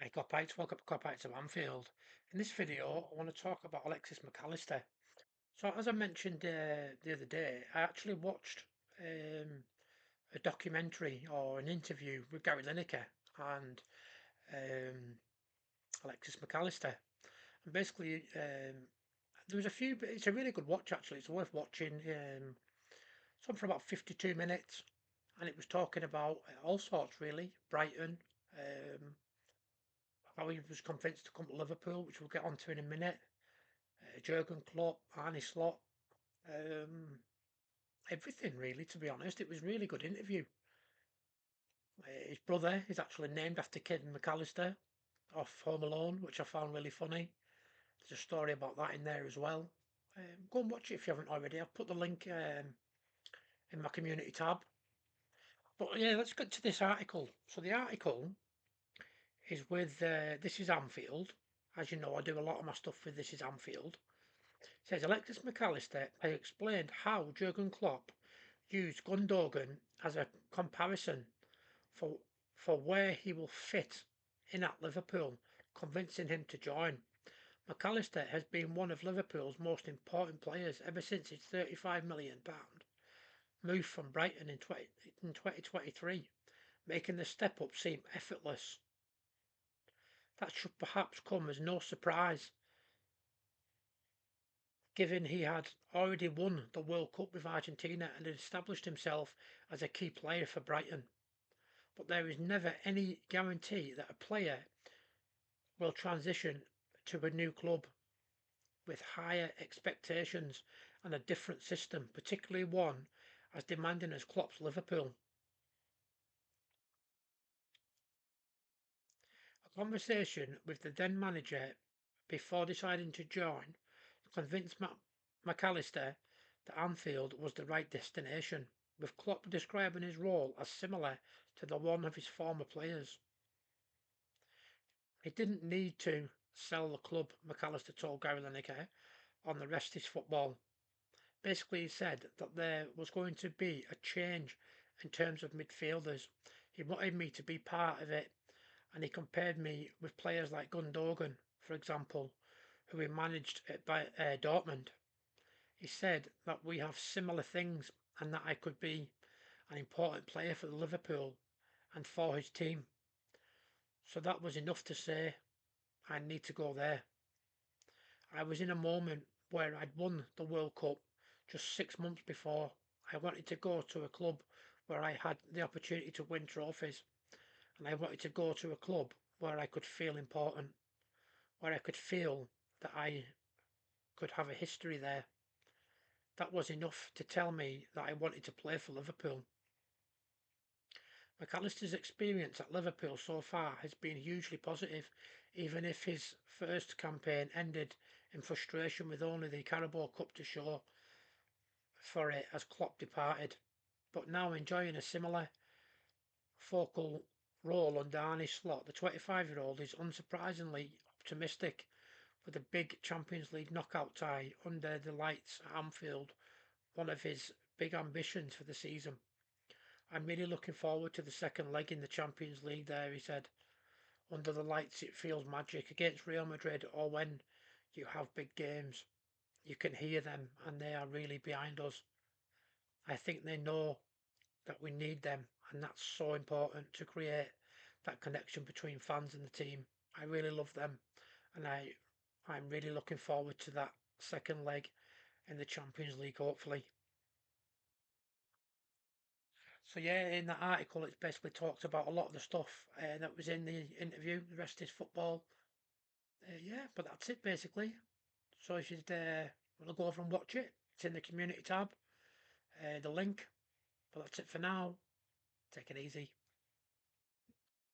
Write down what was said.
Hey, Coppites, welcome to Coppites of Anfield. In this video, I want to talk about Alexis MacAllister. So, as I mentioned the other day, I actually watched um, a documentary or an interview with Gary Lineker and um, Alexis MacAllister. And basically, there was a few, but it's a really good watch actually. It's worth watching. Something for about 52 minutes, and it was talking about all sorts really. Brighton. How he was convinced to come to Liverpool, which we'll get onto in a minute. Jurgen Klopp, Arne Slot, um, everything really. To be honest, it was a really good interview. His brother is actually named after Kevin McAllister off Home Alone, which I found really funny. There's a story about that in there as well. Go and watch it if you haven't already. I've put the link in my community tab. But yeah, let's get to this article. So the article is with This is Anfield. As you know, I do a lot of my stuff with This is Anfield. Says Alexis MacAllister has explained how Jurgen Klopp used Gundogan as a comparison for for where he will fit in at Liverpool, convincing him to join. McAllister has been one of Liverpool's most important players ever since his £35 million move from Brighton in 2023, making the step up seem effortless. That should perhaps come as no surprise, given he had already won the World Cup with Argentina and had established himself as a key player for Brighton. But there is never any guarantee that a player will transition to a new club with higher expectations and a different system, particularly one as demanding as Klopp's Liverpool. A conversation with the then manager before deciding to join convinced McAllister that Anfield was the right destination, with Klopp describing his role as similar to the one of his former players. He didn't need to sell the club, McAllister told Gary Lineker on The Rest is Football. Basically, he said that there was going to be a change in terms of midfielders. He wanted me to be part of it, and he compared me with players like Gundogan, for example, who he managed at Dortmund. He said that we have similar things and that I could be an important player for Liverpool and for his team. So that was enough to say I need to go there. I was in a moment where I'd won the World Cup just 6 months before. I wanted to go to a club where I had the opportunity to win trophies, and I wanted to go to a club where I could feel important, where I could feel that I could have a history there. That was enough to tell me that I wanted to play for Liverpool. McAllister's experience at Liverpool so far has been hugely positive, even if his first campaign ended in frustration with only the Carabao Cup to show for it as Klopp departed, but now enjoying a similar focal role under Arne Slot. The 25-year-old is unsurprisingly optimistic with a big Champions League knockout tie under the lights at Anfield, one of his big ambitions for the season. I'm really looking forward to the second leg in the Champions League there, he said. Under the lights it feels magic against Real Madrid, or when you have big games. You can hear them and they are really behind us. I think they know that we need them, and that's so important to create that connection between fans and the team. I really love them, and I'm really looking forward to that second leg in the Champions League, hopefully. So yeah, in that article, it's basically talked about a lot of the stuff that was in the interview. The rest is football. Yeah, but that's it basically. So if you'd want to go over and watch it, it's in the community tab. The link. But that's it for now. Take it easy.